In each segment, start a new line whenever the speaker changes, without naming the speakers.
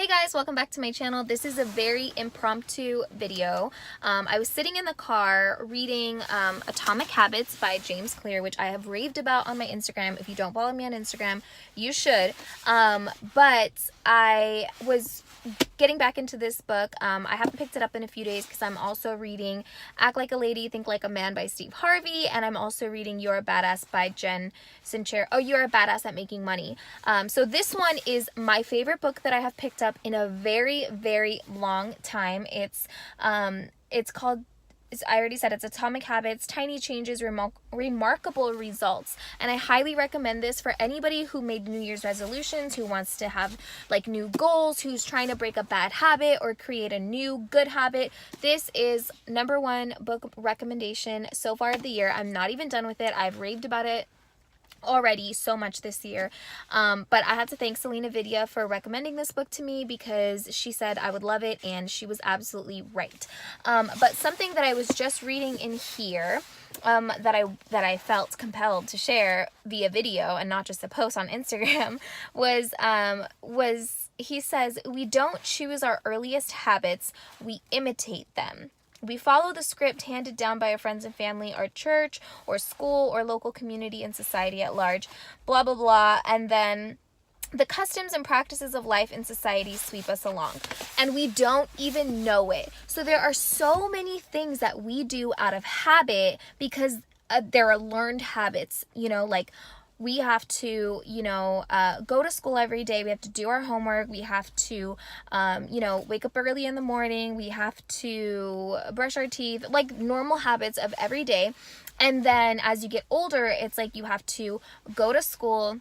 Hey guys, welcome back to my channel. This is a very impromptu video. I was sitting in the car reading Atomic Habits by James Clear, which I have raved about on my Instagram. If you don't follow me on Instagram, you should. But I was getting back into this book. I haven't picked it up in a few days because I'm also reading Act Like a Lady, Think Like a Man by Steve Harvey, and I'm also reading You're a Badass by Jen Sinclair. Oh, You're a Badass at Making Money. So this one is my favorite book that I have picked up in a very, very long time. It's called, I already said, it's Atomic Habits, Tiny Changes, Remarkable Results. And I highly recommend this for anybody who made New Year's resolutions, who wants to have like new goals, who's trying to break a bad habit or create a new good habit. This is #1 book recommendation so far of the year. I'm not even done with it. I've raved about it already so much this year, but I had to thank Selena Vidya for recommending this book to me because she said I would love it, and she was absolutely right. But something that I was just reading in here that I felt compelled to share via video and not just a post on Instagram was he says, "We don't choose our earliest habits, we imitate them. We follow the script handed down by our friends and family, our church, or school, or local community and society at large, blah, blah, blah. And then the customs and practices of life and society sweep us along. And we don't even know it. So there are so many things that we do out of habit because there are learned habits, like we have to, go to school every day. We have to do our homework. We have to, wake up early in the morning. We have to brush our teeth, like normal habits of every day. And then as you get older, it's like you have to go to school,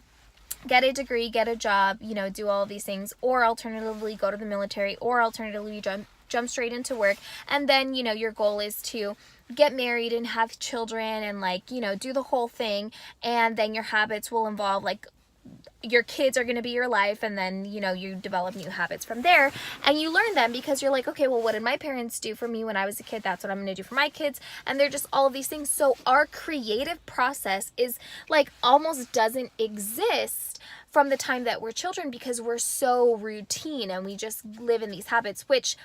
get a degree, get a job, do all of these things, or alternatively go to the military, or alternatively jump straight into work. And then, your goal is to get married and have children and do the whole thing. And then your habits will involve your kids are going to be your life, and then you develop new habits from there, and you learn them because you're like, okay, well, what did my parents do for me when I was a kid? That's what I'm going to do for my kids. And they're just all of these things. So our creative process is almost doesn't exist from the time that we're children because we're so routine and we just live in these habits, which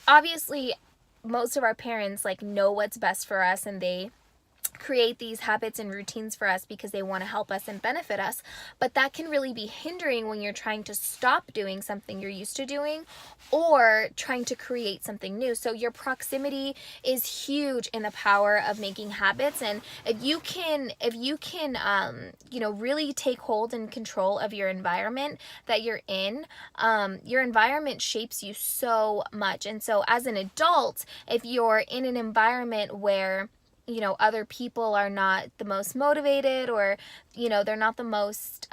obviously most of our parents know what's best for us, and they create these habits and routines for us because they want to help us and benefit us. But that can really be hindering when you're trying to stop doing something you're used to doing or trying to create something new. So your proximity is huge in the power of making habits. And if you can really take hold and control of your environment that you're in, your environment shapes you so much. And so as an adult, if you're in an environment where other people are not the most motivated, or, they're not the most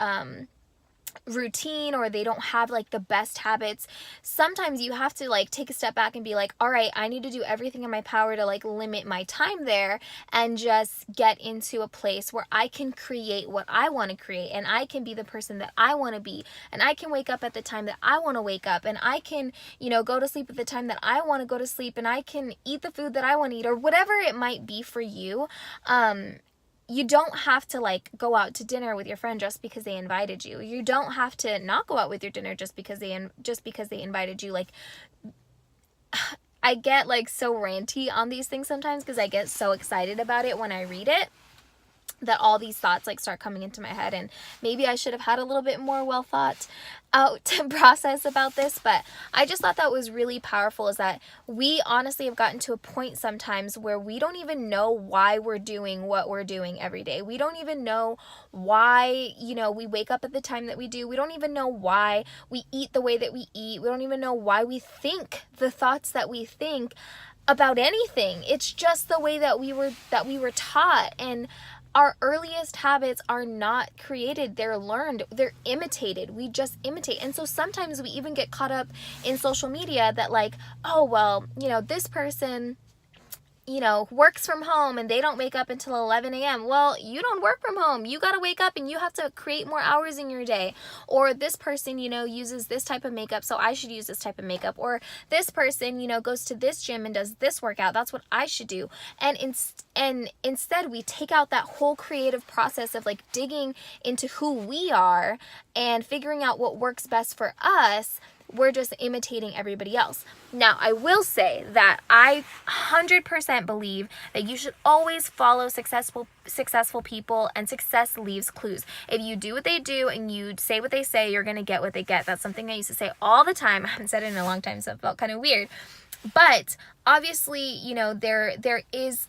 routine, or they don't have the best habits, sometimes you have to take a step back and be like, all right, I need to do everything in my power to limit my time there and just get into a place where I can create what I want to create, and I can be the person that I want to be, and I can wake up at the time that I want to wake up, and I can go to sleep at the time that I want to go to sleep, and I can eat the food that I want to eat, or whatever it might be for you. You don't have to go out to dinner with your friend just because they invited you. You don't have to not go out with your dinner just because they invited you. I get so ranty on these things sometimes because I get so excited about it when I read it that all these thoughts start coming into my head, and maybe I should have had a little bit more well thought out process about this. But I just thought that was really powerful, is that we honestly have gotten to a point sometimes where we don't even know why we're doing what we're doing every day. We don't even know why we wake up at the time that we do. We don't even know why we eat the way that we eat. We don't even know why we think the thoughts that we think about anything. It's just the way that we were taught. And our earliest habits are not created, they're learned, they're imitated. We just imitate. And so sometimes we even get caught up in social media that oh, well, this person works from home and they don't wake up until 11 a.m. Well, you don't work from home. You got to wake up and you have to create more hours in your day. Or this person, uses this type of makeup, so I should use this type of makeup. Or this person, goes to this gym and does this workout. That's what I should do. And instead we take out that whole creative process of digging into who we are and figuring out what works best for us. we're just imitating everybody else. Now, I will say that I 100% believe that you should always follow successful people, and success leaves clues. If you do what they do and you say what they say, you're going to get what they get. That's something I used to say all the time. I haven't said it in a long time, so it felt kind of weird. But obviously, you know, there's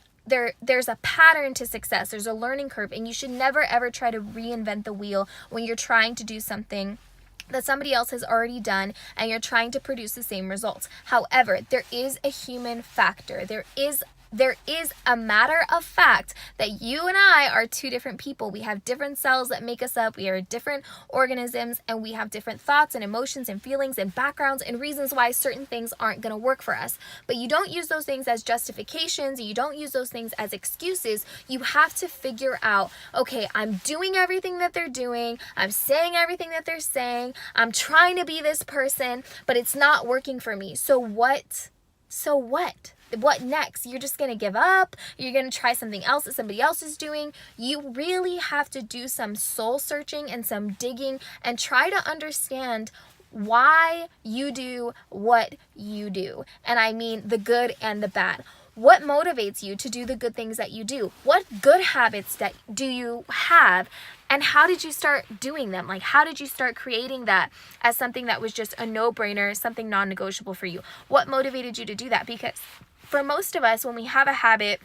a pattern to success. There's a learning curve, and you should never ever try to reinvent the wheel when you're trying to do something that somebody else has already done and you're trying to produce the same results. However, there is a human factor. There is a matter of fact that you and I are two different people. We have different cells that make us up. We are different organisms, and we have different thoughts and emotions and feelings and backgrounds and reasons why certain things aren't going to work for us. But you don't use those things as justifications. You don't use those things as excuses. You have to figure out, okay, I'm doing everything that they're doing. I'm saying everything that they're saying. I'm trying to be this person, but it's not working for me. So what? What next? You're just going to give up? You're going to try something else that somebody else is doing? You really have to do some soul searching and some digging and try to understand why you do what you do. And I mean the good and the bad. What motivates you to do the good things that you do? What good habits do you have? And how did you start doing them? Like, how did you start creating that as something that was just a no-brainer, something non-negotiable for you? What motivated you to do that? Because for most of us, when we have a habit,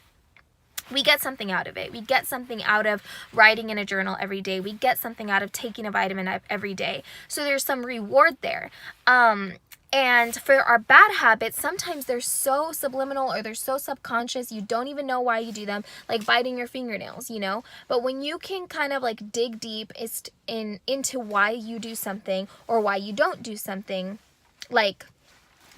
we get something out of it. We get something out of writing in a journal every day. We get something out of taking a vitamin every day. So there's some reward there. And for our bad habits, sometimes they're so subliminal or they're so subconscious, you don't even know why you do them, like biting your fingernails, you know? But when you can kind of like dig deep into why you do something or why you don't do something, like,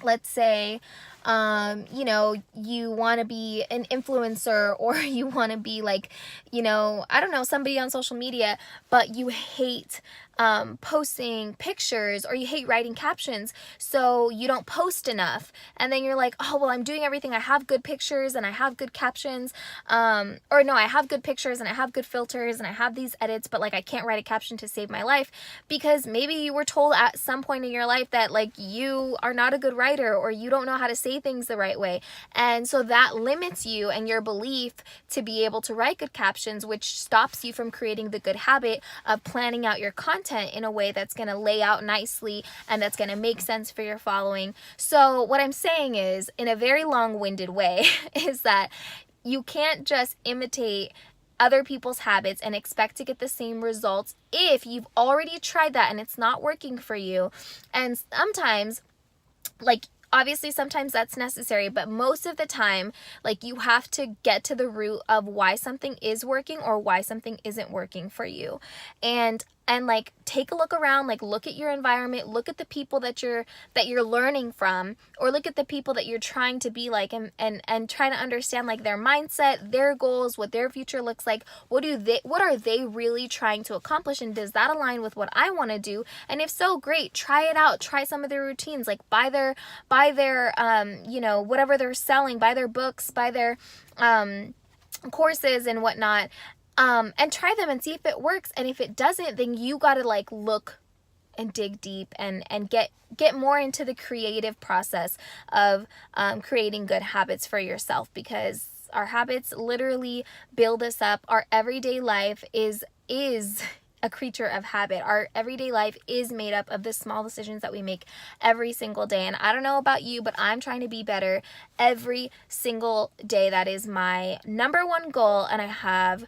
let's say, you know, you want to be an influencer, or you want to be like, you know, I don't know, somebody on social media, but you hate posting pictures, or you hate writing captions, so you don't post enough. And then you're like, oh, well, I'm doing everything. I have good pictures and I have good captions. Or no, I have good pictures and I have good filters and I have these edits, but like I can't write a caption to save my life, because maybe you were told at some point in your life that like you are not a good writer, or you don't know how to say things the right way. And so that limits you and your belief to be able to write good captions, which stops you from creating the good habit of planning out your content in a way that's going to lay out nicely and that's going to make sense for your following. So what I'm saying is, in a very long-winded way, is that you can't just imitate other people's habits and expect to get the same results if you've already tried that and it's not working for you. And sometimes, like, obviously sometimes that's necessary, but most of the time, like, you have to get to the root of why something is working or why something isn't working for you. And like, take a look around, like, look at your environment, look at the people that you're learning from, or look at the people that you're trying to be like, and try to understand like their mindset, their goals, what their future looks like. What are they really trying to accomplish, and does that align with what I want to do? And if so, great, try it out. Try some of their routines, like buy their you know, whatever they're selling, buy their books, buy their courses and whatnot. And try them and see if it works. And if it doesn't, then you got to like look and dig deep and get more into the creative process of creating good habits for yourself, because our habits literally build us up. Our everyday life is a creature of habit. Our everyday life is made up of the small decisions that we make every single day. And I don't know about you, but I'm trying to be better every single day. That is my number one goal, and I have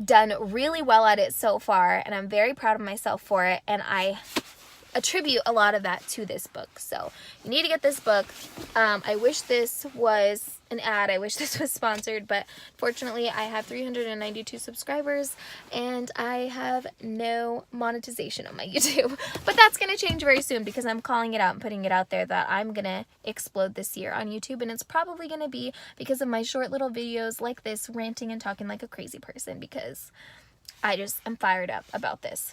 done really well at it so far, and I'm very proud of myself for it, and I attribute a lot of that to this book. So you need to get this book. I wish this was an ad. I wish this was sponsored, but fortunately I have 392 subscribers and I have no monetization on my YouTube. But that's going to change very soon, because I'm calling it out and putting it out there that I'm going to explode this year on YouTube, and it's probably going to be because of my short little videos like this, ranting and talking like a crazy person, because I just am fired up about this.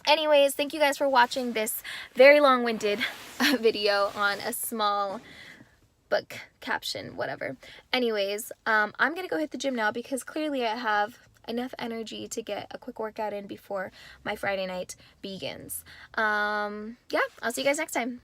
Anyways, thank you guys for watching this very long-winded video on a small book caption, whatever. Anyways, I'm gonna go hit the gym now, because clearly I have enough energy to get a quick workout in before my Friday night begins. Yeah, I'll see you guys next time.